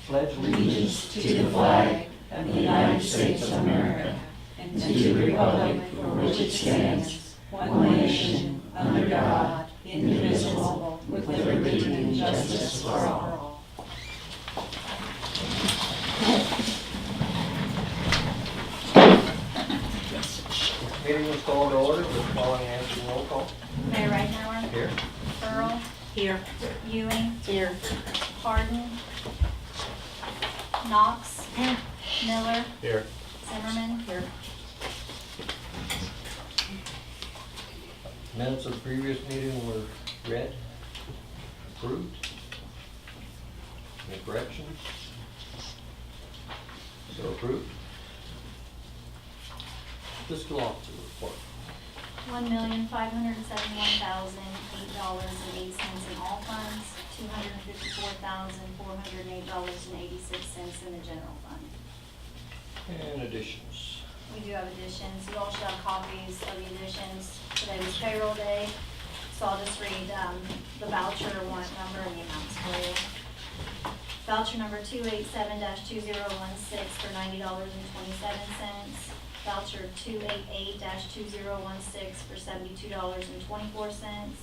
pledge allegiance to the flag of the United States of America and to the republic for which it stands, one nation, under God, indivisible, with liberty and justice for all. Meeting was called to order with the following answering roll call. Mayor Reitenauer. Here. Earl. Here. Ewing. Here. Hardin. Knox. Here. Miller. Here. Zimmerman. Here. Minutes of the previous meeting were read, approved. Any corrections? So approved. Fiscal officer report. $1,571,008.08 in all funds, $254,408.86 in the general fund. And additions. We do have additions. You all should have copies of the additions. Today was payroll day, so I'll just read the voucher warrant number and the amounts for you. Voucher number 287-2016 for $90.27. Voucher 288-2016 for $72.24.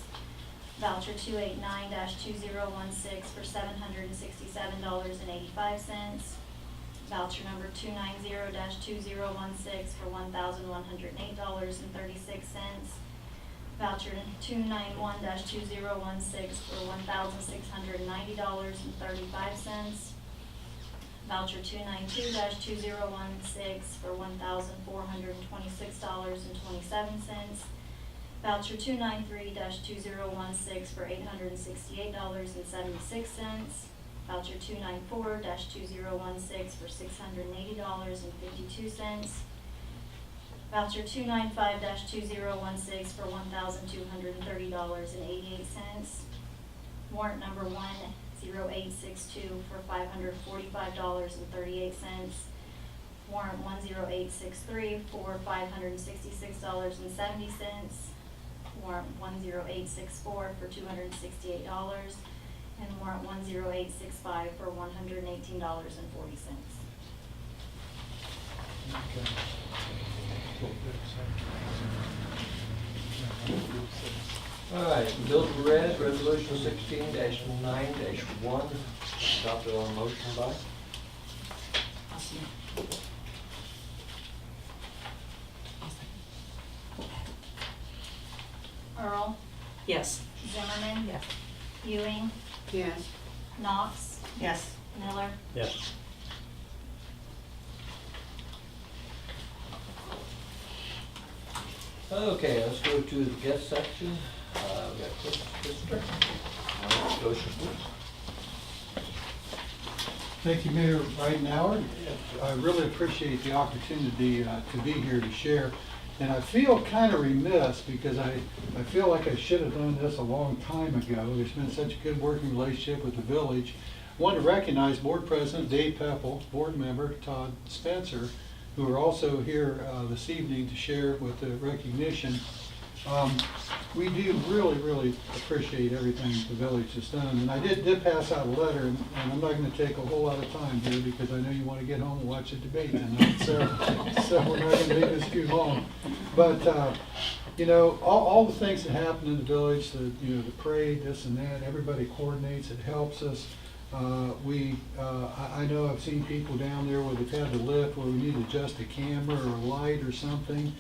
Voucher 289-2016 for $767.85. Voucher number 290-2016 for $1,108.36. Voucher 291-2016 for $1,690.35. Voucher 292-2016 for $1,426.27. Voucher 293-2016 for $868.76. Voucher 294-2016 for $680.52. Voucher 295-2016 for $1,230.88. Warrant number 10862 for $545.38. Warrant 10863 for $566.70. Warrant 10864 for $268. And warrant 10865 for $118.40. All right, bills were read, resolution 16-9-1, adopted on motion by. Earl. Yes. Zimmerman. Yes. Ewing. Yes. Knox. Yes. Miller. Yes. Okay, let's go to the guest section. We got Christopher. Scotia, please. Thank you, Mayor Reitenauer. I really appreciate the opportunity to be here to share. And I feel kind of remiss because I feel like I should have done this a long time ago. There's been such a good working relationship with the village. I want to recognize Board President Dave Peppel, Board Member Todd Spencer, who are also here this evening to share with the recognition. We do really appreciate everything the village has done. And I did pass out a letter, and I'm not going to take a whole lot of time here because I know you want to get home and watch the debate tonight. So we're not going to make this too long. But you know, all the things that happen in the village, the parade, this and that, everybody coordinates. It helps us. I know I've seen people down there where they've had to lift, where we need to adjust a camera or a light or something.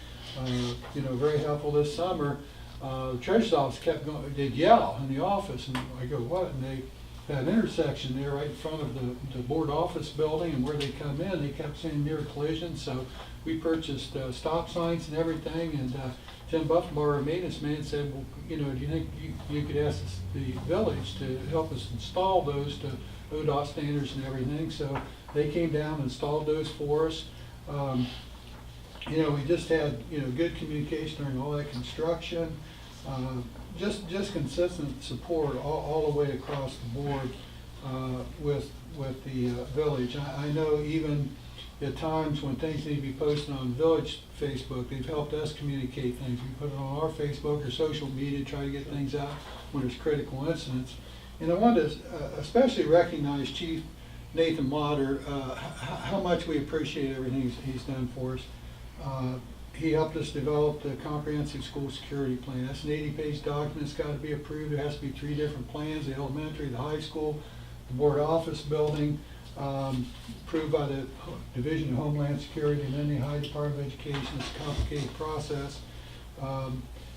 Very helpful this summer. The treasurer's office kept going, they'd yell in the office, and I go, what? And they had an intersection there right in front of the board office building, and where they come in, they kept saying near collision, so we purchased stop signs and everything, and Tim Buffenbar, our maintenance man, said, well, do you think you could ask the village to help us install those to ODOT standards and everything? So they came down and installed those for us. We just had good communication during all that construction. Just consistent support all the way across the board with the village. I know even at times when things need to be posted on village Facebook, they've helped us communicate things. We put it on our Facebook or social media, try to get things out when there's critical incidents. And I wanted to especially recognize Chief Nathan Motter, how much we appreciate everything he's done for us. He helped us develop the comprehensive school security plan. That's an 80-page document. It's got to be approved. There has to be 3 different plans: the elementary, the high school, the board office building, approved by the Division of Homeland Security, and then the High Department of Education. It's a complicated process.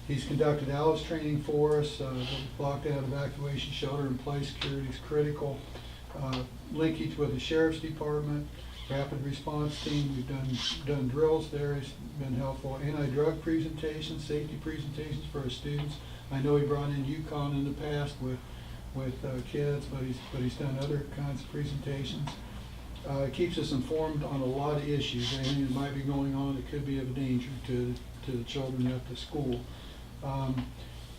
He's conducted ALICE training for us. The lockdown evacuation shelter in place security is critical. Linkage with the Sheriff's Department, rapid response team. We've done drills there. It's been helpful. Anti-drug presentations, safety presentations for our students. I know he brought in UConn in the past with kids, but he's done other kinds of presentations. Keeps us informed on a lot of issues, anything that might be going on that could be of danger to the children at the school.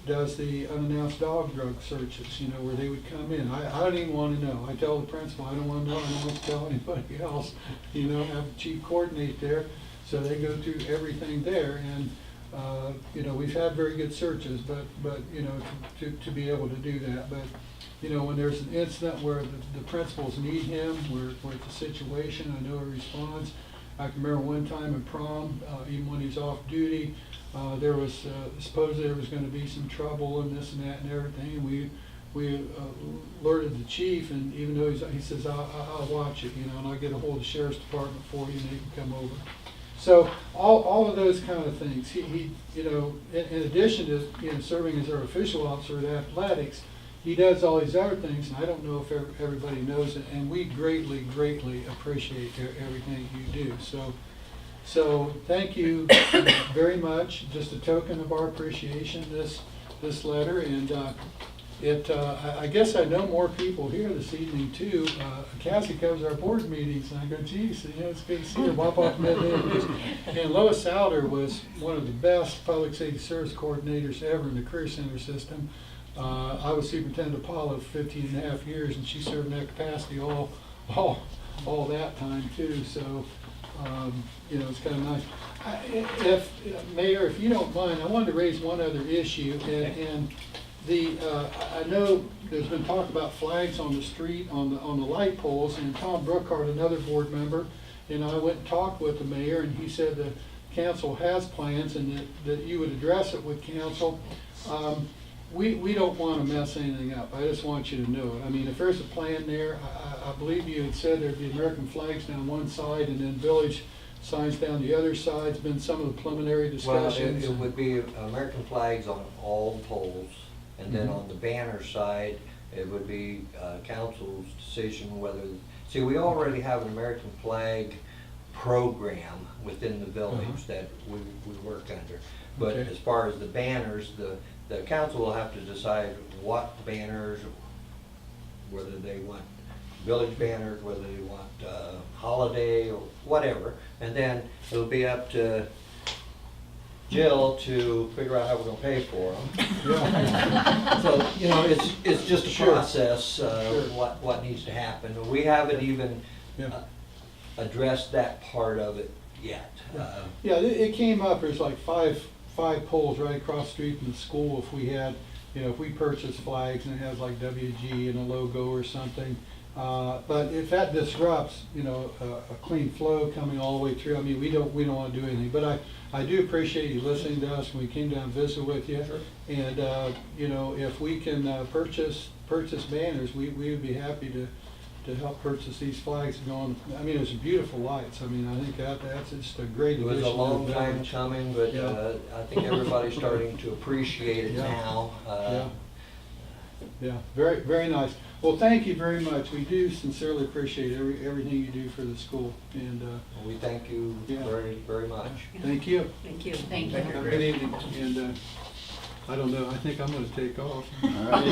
Does the unannounced dog drug searches, where they would come in. I don't even want to know. I tell the principal I don't want to know. I don't want to tell anybody else. Have the chief coordinate there, so they go through everything there. And we've had very good searches, but to be able to do that. But when there's an incident where the principals need him, where it's a situation, I know he responds. I can remember one time in prom, even when he's off duty, there was supposedly there was going to be some trouble and this and that and everything. And we alerted the chief, and even though he says I'll watch it, and I'll get a hold of the sheriff's department for you, and they can come over. So all of those kind of things. He in addition to serving as our official officer at athletics, he does all these other things, and I don't know if everybody knows it, and we greatly appreciate everything you do. So thank you very much. Just a token of our appreciation, this letter, and I guess I know more people here this evening too. Cassie comes to our board meetings, and I go, geez, it's good to see her. Wop off and Lois Souder was one of the best public safety service coordinators ever in the Career Center system. I was superintendent of Apollo for 15 and a half years, and she served in that capacity all that time too. So, it's kind of nice. Mayor, if you don't mind, I wanted to raise one other issue, and I know there's been talk about flags on the street on the light poles, and Tom Brookhart, another board member, and I went and talked with the mayor, and he said the council has plans and that you would address it with council. We don't want to mess anything up. I just want you to know it. I mean, if there's a plan there, I believe you had said there'd be American flags down one side and then village signs down the other side. It's been some of the preliminary discussions. Well, it would be American flags on all the poles, and then on the banner side, it would be council's decision whether, see, we already have an American flag program within the village that we work under. But as far as the banners, the council will have to decide what banners, whether they want village banners, whether they want holiday or whatever, and then it'll be up to Jill to figure out how we're going to pay for them. Yeah. So it's just a process. What needs to happen. We haven't even addressed that part of it yet. Yeah, it came up. There's like five poles right across the street from the school. If we had, if we purchased flags and it has like WG and a logo or something, but if that disrupts, a clean flow coming all the way through, I mean, we don't want to do anything. But I do appreciate you listening to us when we came down and visit with you. Sure. And if we can purchase banners, we would be happy to help purchase these flags and go on. I mean, it's beautiful lights. I mean, I think that's just a great addition. It was a long time coming, but I think everybody's starting to appreciate it now. Yeah, very, very nice. Well, thank you very much. We do sincerely appreciate everything you do for the school, and we thank you very, very much. Thank you. Thank you. Thank you. Have a good evening, and I don't know, I think I'm going to take off. All right.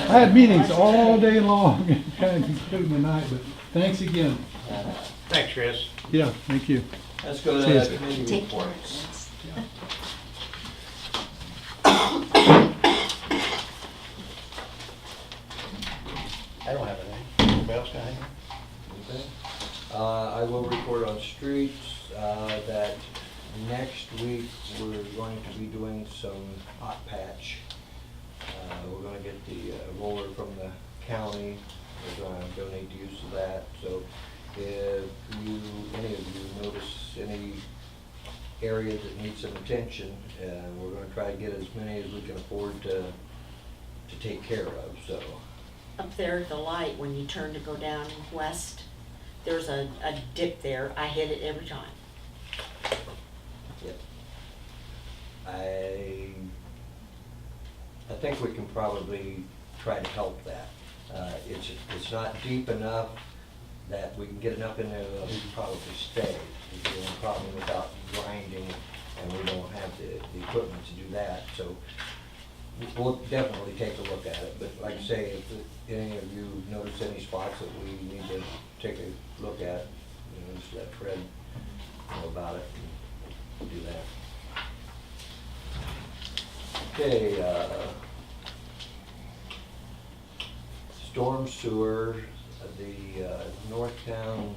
I had meetings all day long, kind of including the night, but thanks again. Thanks, Chris. Yeah, thank you. Let's go to the committee reports. I don't have anything. Anybody else got anything? Okay. I will report on streets that next week we're going to be doing some hot patch. We're going to get the roller from the county is going to donate the use of that. So if you, any of you notice any area that needs some attention, we're going to try to get as many as we can afford to take care of, so. Up there at the light, when you turn to go down west, there's a dip there. I hit it every time. Yep. I think we can probably try to help that. It's not deep enough that we can get enough in there that we can probably stay. It's the only problem without grinding, and we don't have the equipment to do that. So we'll definitely take a look at it. But like I say, if any of you notice any spots that we need to take a look at, you know, just let Fred know about it and do that. Okay, storm sewer, the Northtown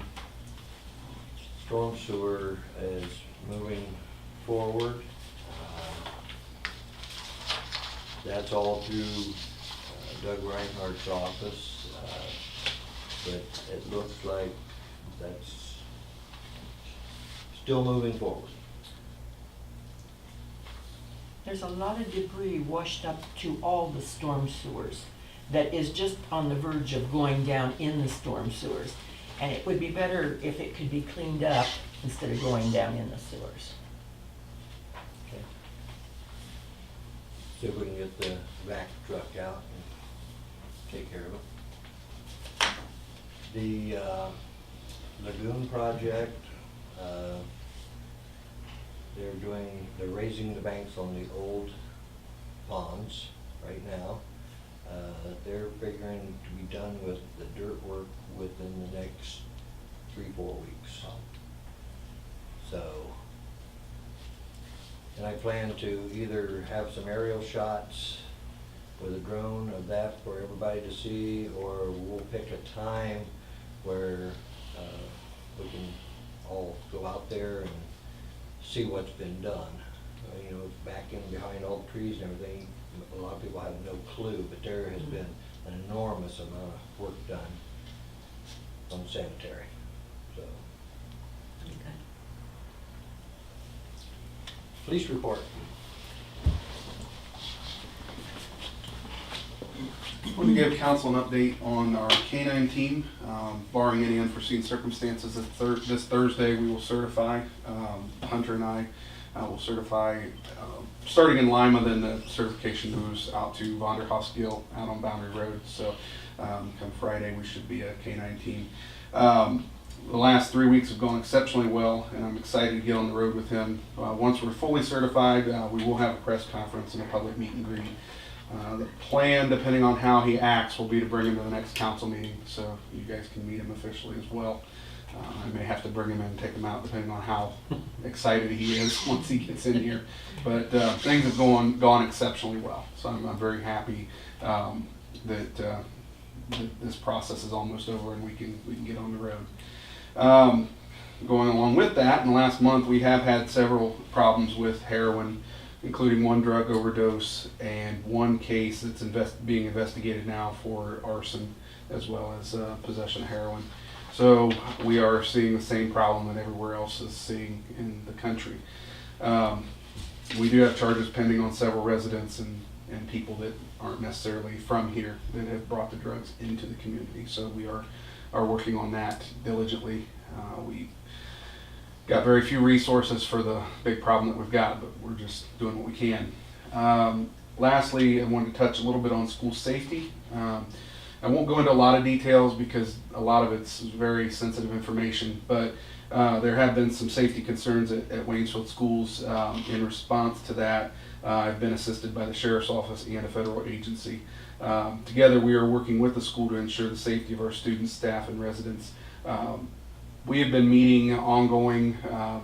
storm sewer is moving forward. That's all through Doug Reinhardt's office, but it looks like that's still moving forward. There's a lot of debris washed up to all the storm sewers that is just on the verge of going down in the storm sewers. And it would be better if it could be cleaned up instead of going down in the sewers. Okay. See if we can get the vac truck out and take care of it. The lagoon project, they're raising the banks on the old ponds right now. They're figuring to be done with the dirt work within the next 3-4 weeks. So, and I plan to either have some aerial shots with a drone of that for everybody to see, or we'll pick a time where we can all go out there and see what's been done. You know, back in behind all the trees and everything, a lot of people have no clue, but there has been an enormous amount of work done on the cemetery. So, police report. I want to give council an update on our K-9 team. Barring any unforeseen circumstances, this Thursday we will certify. Hunter and I will certify, starting in Lima, then the certification moves out to Vonderhausgill out on Boundary Road. So come Friday we should be a K-9 team. The last 3 weeks have gone exceptionally well, and I'm excited to get on the road with him. Once we're fully certified, we will have a press conference and a public meet and greet. The plan, depending on how he acts, will be to bring him to the next council meeting, so you guys can meet him officially as well. I may have to bring him in and take him out, depending on how excited he is once he gets in here. But things have gone exceptionally well, so I'm very happy that this process is almost over and we can get on the road. Going along with that, in the last month we have had several problems with heroin, including one drug overdose and one case that's being investigated now for arson, as well as possession of heroin. So we are seeing the same problem that everywhere else is seeing in the country. We do have charges pending on several residents and people that aren't necessarily from here that have brought the drugs into the community. So we are working on that diligently. We got very few resources for the big problem that we've got, but we're just doing what we can. Lastly, I wanted to touch a little bit on school safety. I won't go into a lot of details because a lot of it's very sensitive information, but there have been some safety concerns at Waynesfield schools. In response to that, I've been assisted by the Sheriff's Office and a federal agency. Together we are working with the school to ensure the safety of our students, staff, and residents. We have been meeting ongoing.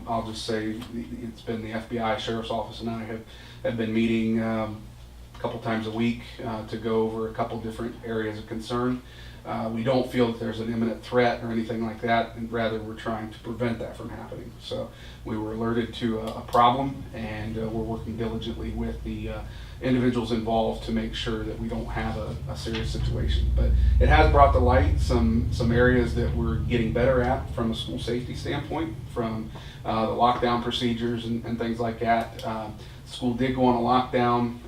I'll just say it's been the FBI, Sheriff's Office, and I have been meeting a couple times a week to go over a couple different areas of concern. We don't feel that there's an imminent threat or anything like that, and rather we're trying to prevent that from happening. So we were alerted to a problem, and we're working diligently with the individuals involved to make sure that we don't have a serious situation. But it has brought to light some areas that we're getting better at from a school safety standpoint, from the lockdown procedures and things like that. School did go on a lockdown.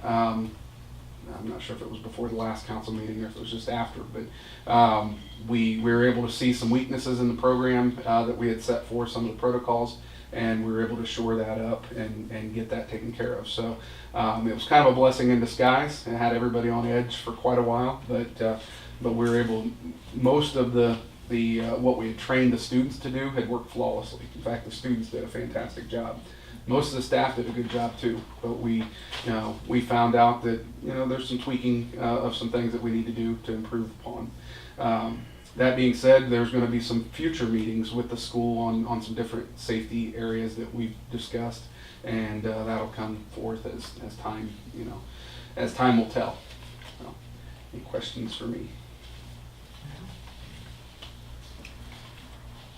I'm not sure if it was before the last council meeting or if it was just after, but we were able to see some weaknesses in the program that we had set for some of the protocols, and we were able to shore that up and get that taken care of. So it was kind of a blessing in disguise. It had everybody on edge for quite a while, but we were able, most of the what we had trained the students to do had worked flawlessly. In fact, the students did a fantastic job. Most of the staff did a good job too, but we found out that there's some tweaking of some things that we need to do to improve upon. That being said, there's going to be some future meetings with the school on some different safety areas that we've discussed, and that'll come forth as time as time will tell. So, any questions for me?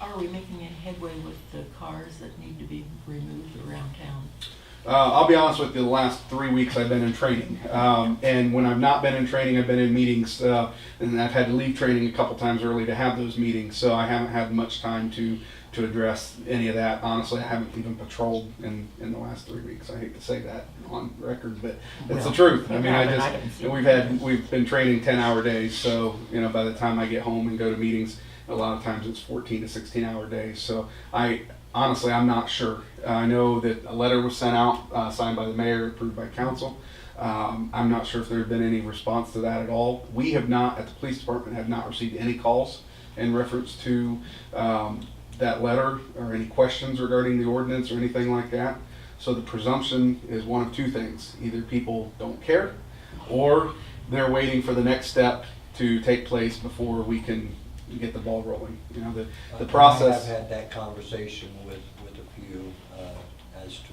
Are we making any headway with the cars that need to be removed around town? I'll be honest with you, the last 3 weeks I've been in training. And when I've not been in training, I've been in meetings, and I've had to leave training a couple times early to have those meetings, so I haven't had much time to address any of that. Honestly, I haven't even patrolled in the last 3 weeks. I hate to say that on record, but it's the truth. I mean, we've been training 10-hour days, so by the time I get home and go to meetings, a lot of times it's 14 to 16-hour days. So honestly, I'm not sure. I know that a letter was sent out, signed by the mayor, approved by council. I'm not sure if there's been any response to that at all. We have not, at the police department, have not received any calls in reference to that letter or any questions regarding the ordinance or anything like that. So the presumption is one of two things. Either people don't care, or they're waiting for the next step to take place before we can get the ball rolling. The process. I've had that conversation with a few as to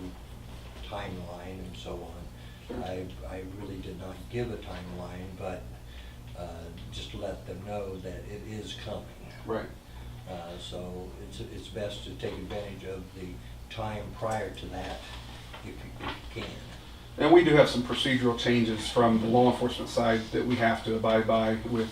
timeline and so on. I really did not give a timeline, but just to let them know that it is coming. Right. So it's best to take advantage of the time prior to that if you can. And we do have some procedural changes from the law enforcement side that we have to abide by with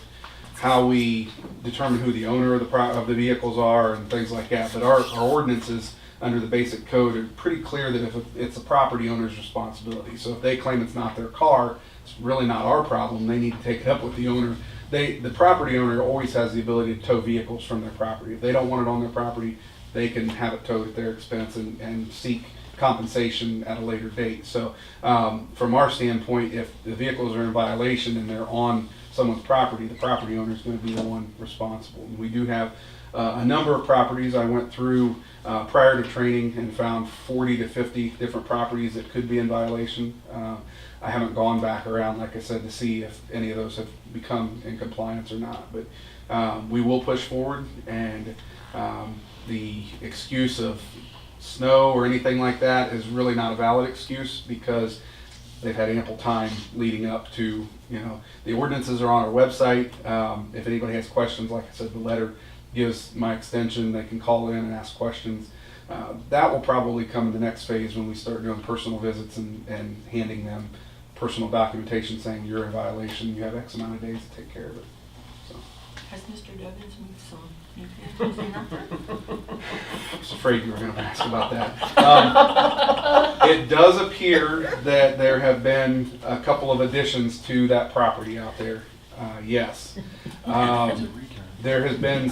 how we determine who the owner of the vehicles are and things like that. But our ordinances under the basic code are pretty clear that if it's a property owner's responsibility. So if they claim it's not their car, it's really not our problem. They need to take it up with the owner. The property owner always has the ability to tow vehicles from their property. If they don't want it on their property, they can have it towed at their expense and seek compensation at a later date. So from our standpoint, if the vehicles are in violation and they're on someone's property, the property owner is going to be the one responsible. And we do have a number of properties. I went through prior to training and found 40 to 50 different properties that could be in violation. I haven't gone back around, like I said, to see if any of those have become in compliance or not. But we will push forward, and the excuse of snow or anything like that is really not a valid excuse, because they've had ample time leading up to, the ordinances are on our website. If anybody has questions, like I said, the letter gives my extension. They can call in and ask questions. That will probably come in the next phase when we start doing personal visits and handing them personal documentation saying you're in violation, you have X amount of days to take care of it. So. Has Mr. Duggins moved some new vehicles in out there? I was afraid you were going to ask about that. It does appear that there have been a couple of additions to that property out there. Yes. There has been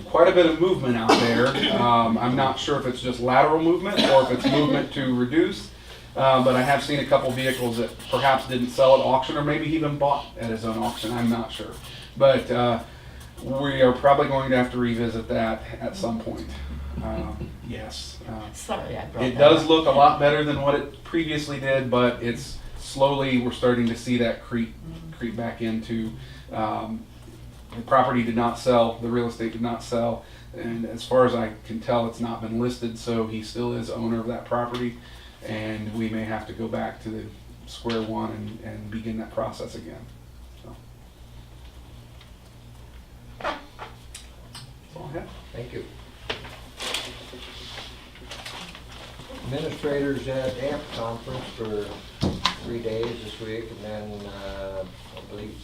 quite a bit of movement out there. I'm not sure if it's just lateral movement or if it's movement to reduce. But I have seen a couple vehicles that perhaps didn't sell at auction, or maybe even bought at his own auction. I'm not sure. But we are probably going to have to revisit that at some point. Yes. Sorry, I brought It that does up. look a lot better than what it previously did, but it's slowly, we're starting to see that creep back into, the property did not sell, the real estate did not sell, and as far as I can tell, it's not been listed, so he still is owner of that property, and we may have to go back to the square one and begin that process again. So. That's all I have. Thank you. Administrators at AMP conference for 3 days this week, and then I believe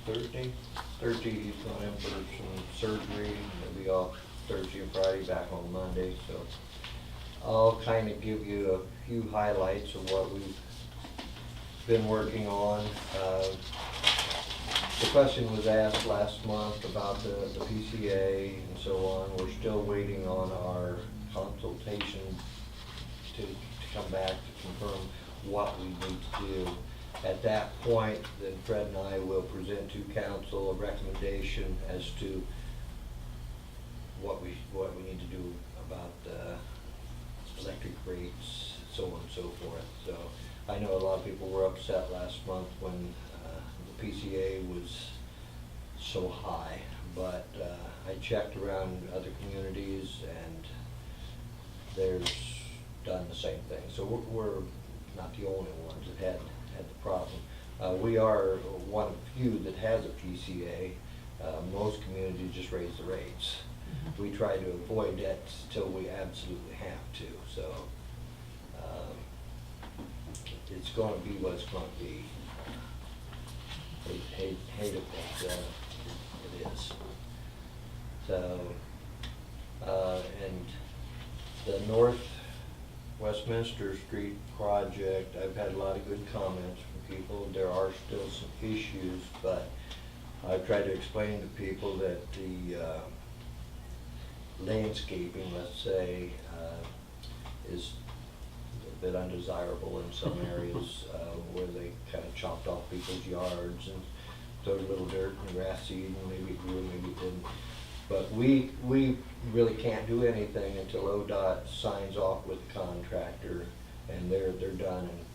Thursday he's going in for some surgery. He'll be off Thursday and Friday, back on Monday. So I'll kind of give you a few highlights of what we've been working on. The question was asked last month about the PCA and so on. We're still waiting on our consultation to come back to confirm what we need to do. At that point, then Fred and I will present to council a recommendation as to what we need to do about electric rates, so on and so forth. So I know a lot of people were upset last month when the PCA was so high, but I checked around other communities and there's done the same thing. So we're not the only ones that had the problem. We are one of the few that has a PCA. Most communities just raise the rates. We try to avoid that till we absolutely have to. So it's going to be what it's going to be. Hate it, but it is. So and the North Westminster Street project, I've had a lot of good comments from people. There are still some issues, but I've tried to explain to people that the landscaping, let's say, is a bit undesirable in some areas where they kind of chopped off people's yards and throwed a little dirt and grass seed, and maybe it grew, maybe it didn't. But we really can't do anything until ODOT signs off with the contractor and they're done and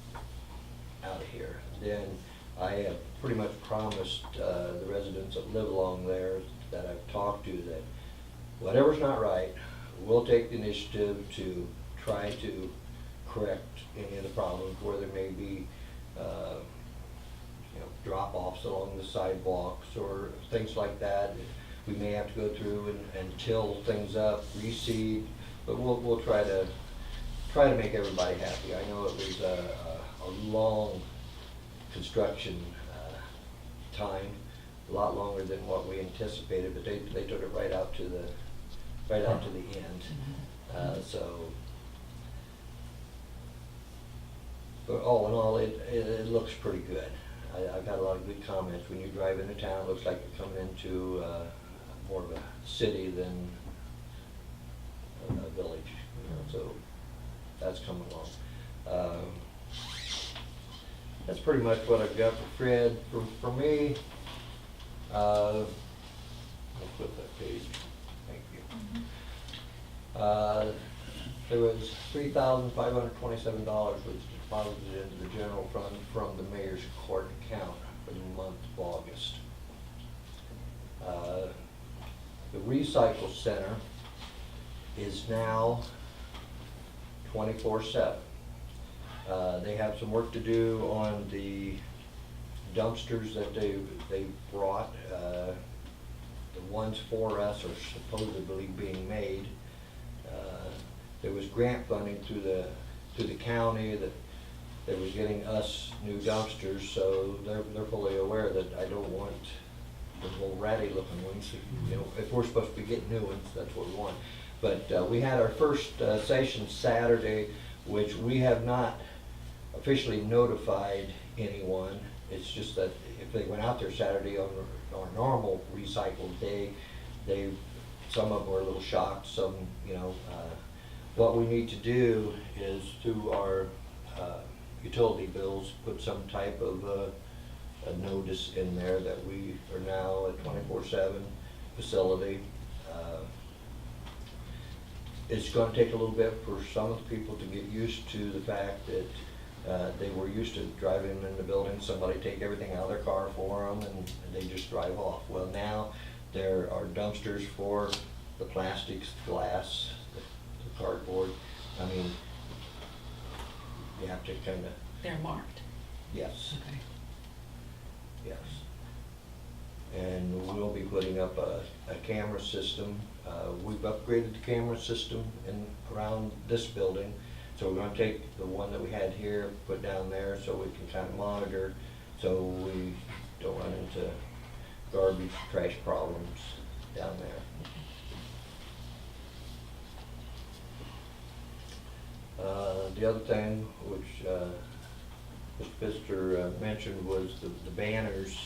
out of here. Then I have pretty much promised the residents that live along there that I've talked to that whatever's not right, we'll take the initiative to try to correct any of the problems where there may be drop-offs along the sidewalks or things like that. We may have to go through and till things up, reseed, but we'll try to make everybody happy. I know it was a long construction time, a lot longer than what we anticipated, but they took it right out to the end. But all in all, it looks pretty good. I've had a lot of good comments. When you drive into town, it looks like you're coming into more of a city than a village, so that's coming along. That's pretty much what I've got for Fred. For me, I'll flip that page. Thank you. There was $3,527 was deposited into the general fund from the mayor's court account for the month of August. The recycle center is now 24/7. They have some work to do on the dumpsters that they brought. The ones for us are supposedly being made. There was grant funding through the county that was getting us new dumpsters, so they're fully aware that I don't want the little ratty looking ones. If we're supposed to be getting new ones, that's what we want. But we had our first session Saturday, which we have not officially notified anyone. It's just that if they went out there Saturday on a normal recycle day, some of them were a little shocked. Some, what we need to do is through our utility bills, put some type of a notice in there that we are now a 24/7 facility. It's going to take a little bit for some of the people to get used to the fact that they were used to driving in the building, somebody take everything out of their car for them and they just drive off. Well, now there are dumpsters for the plastics, glass, the cardboard. I mean, you have to kind of... They're marked. Yes, Okay. yes. And we'll be putting up a camera system. We've upgraded the camera system around this building. So we're gonna take the one that we had here, put down there so we can kind of monitor, so we don't run into garbage, trash problems down there. The other thing, which Mr. Pfister mentioned, was the banners,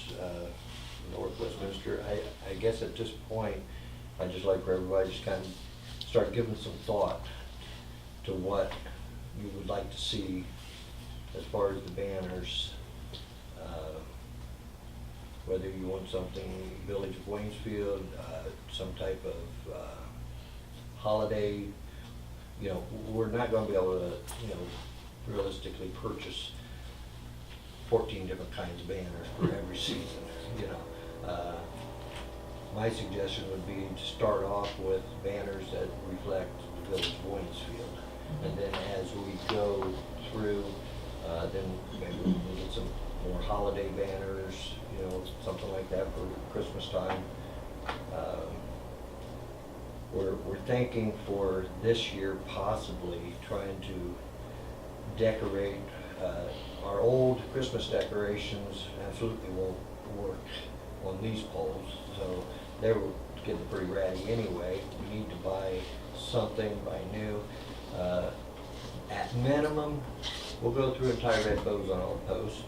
North Westminster. I guess at this point, I'd just like for everybody to just kind of start giving some thought to what you would like to see as far as the banners. Whether you want something Village of Waynesfield, some type of holiday. You know, we're not gonna be able to, you know, realistically purchase 14 different kinds of banners for every season, you know. My suggestion would be to start off with banners that reflect the Village of Waynesfield. And then as we go through, then maybe we can get some more holiday banners, you know, something like that for Christmas time. We're thinking for this year possibly trying to decorate, our old Christmas decorations absolutely won't work on these poles, so they were getting pretty ratty anyway. We need to buy something, buy new. At minimum, we'll go through and tie red bows on all the posts.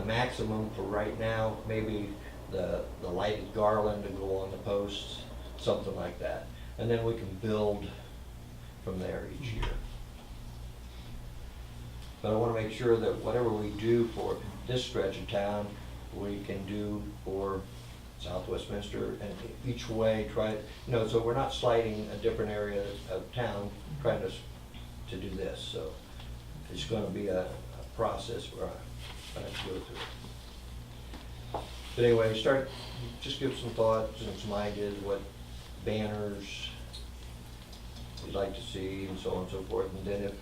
Maximum for right now, maybe the lighted garland to go on the posts, something like that. And then we can build from there each year. But I want to make sure that whatever we do for this stretch of town, we can do for South Westminster, and each way try, you know, so we're not sliding a different area of town trying to do this. So it's going to be a process where I have to go through. But anyway, just give some thoughts and some ideas what banners you'd like to see and so on and so forth. And then if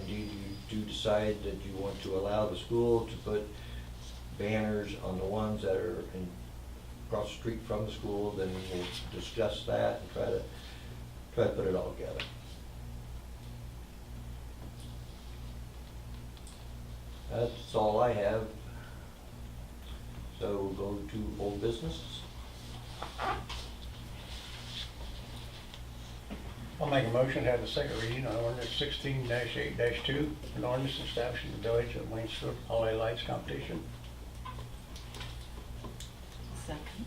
indeed you do decide that you want to allow the school to put banners on the ones that are across the street from the school, then we'll discuss that and try to put it all together. That's all I have. So we'll go to old business. I'll make a motion to have the second reading on ordinance 16-8-2, an ordinance establishing the Village of Waynesfield Holiday Lights Competition. Second.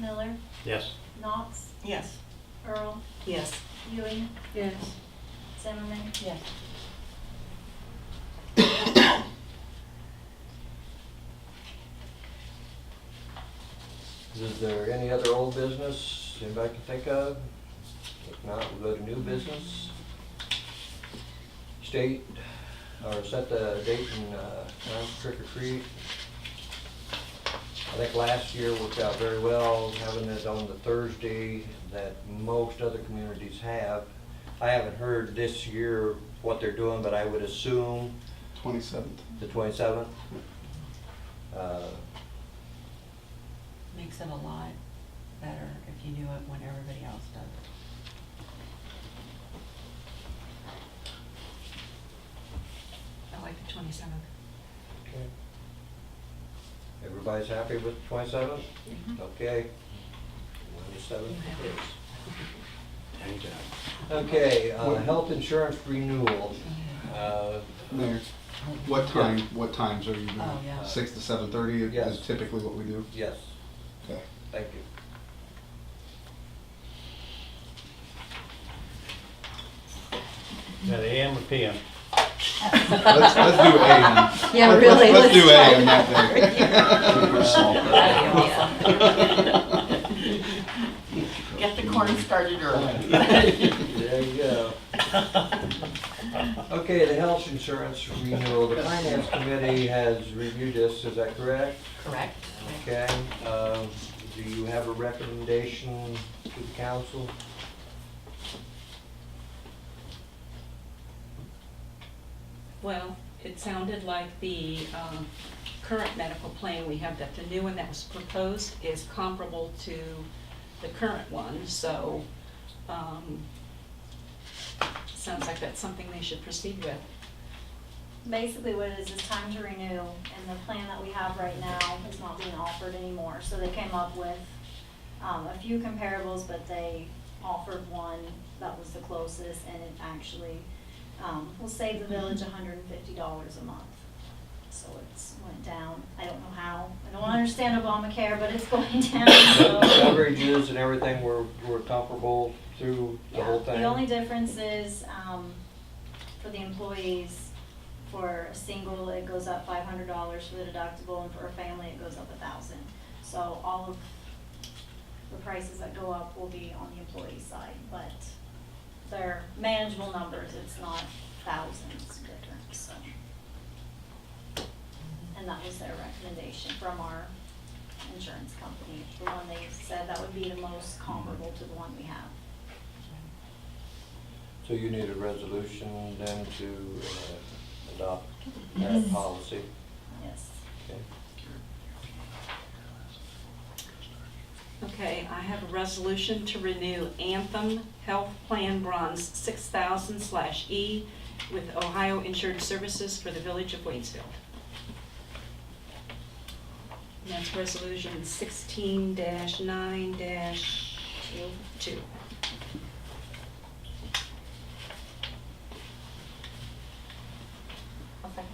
Miller, Yes. Knox, Yes. Earl, Yes. Ewing, Yes. Zimmerman. Yes. Is there any other old business anybody can think of? If not, we'll go to new business. State, or set the date and time for trick or treat. I think last year worked out very well, having it on the Thursday that most other communities have. I haven't heard this year what they're doing, but I would assume 27th. the 27th. Makes it a lot better if you do it when everybody else does it. I like the 27th. Okay. Everybody's happy with the 27th? Okay. 27th it is. Anytime. Okay, health insurance renewal. Mayor, what times are you doing? Oh, yeah. 6 to 7:30 Yes. is typically what we do? Yes, Okay. thank you. Now, the AM or PM? Let's do AM. Yeah, Let's- really, Let's do let's AM that day. Get the corn started early. There you go. Okay, the health insurance renewal, the finance committee has reviewed this, is that correct? Correct. Okay, do you have a recommendation to the council? Well, it sounded like the current medical plan we have, that the new one that was proposed is comparable to the current one, so sounds like that's something they should proceed with. Basically what it is time to renew, and the plan that we have right now is not being offered anymore. So they came up with a few comparables, but they offered one that was the closest, and it actually will save the village $150 a month. So it's went down. I don't know how. I don't understand Obamacare, but it's going down. So. Coverages and everything were comparable through the whole thing? The only difference is for the employees, for a single, it goes up $500 for the deductible, and for a family, it goes up $1,000. So all of the prices that go up will be on the employee side, but they're manageable numbers. It's not thousands different, so. And that was their recommendation from our insurance company. The one they said that would be the most comparable to the one we have. So you need a resolution then to adopt that Yes. policy? Yes. Okay. Okay, I have a resolution to renew Anthem Health Plan Bronze 6000/E with Ohio Insured Services for the Village of Waynesfield. And that's resolution 16-9-2. Okay.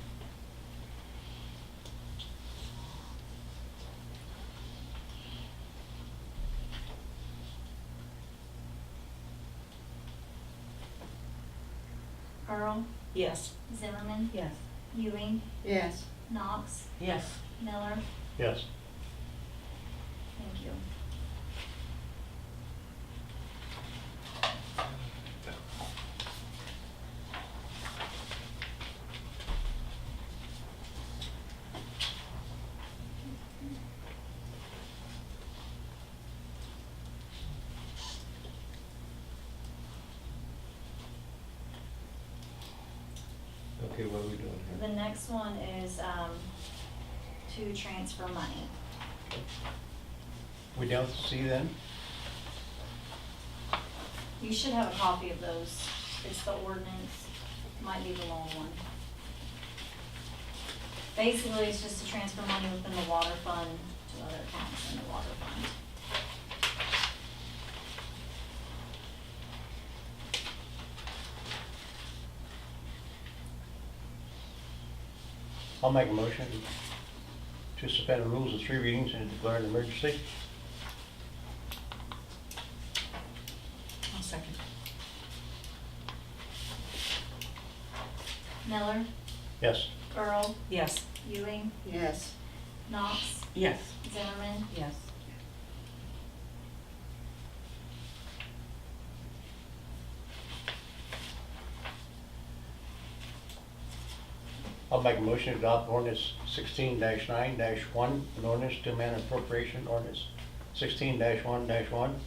Earl, Yes. Zimmerman, Yes. Ewing, Yes. Knox, Yes. Miller. Yes. Thank you. Okay, what are we doing The here? next one is to transfer money. We down to C then? You should have a copy of those. It's the ordinance, might be the long one. Basically, it's just to transfer money within the water fund to other accounts in the water fund. I'll make a motion to suspend the rules of 3 readings and declare an emergency. I'll second. Miller, Yes. Earl, Yes. Ewing, Yes. Knox, Yes. Zimmerman. Yes. I'll make a motion to adopt ordinance 16-9-1, an ordinance to amend appropriation ordinance 16-1-1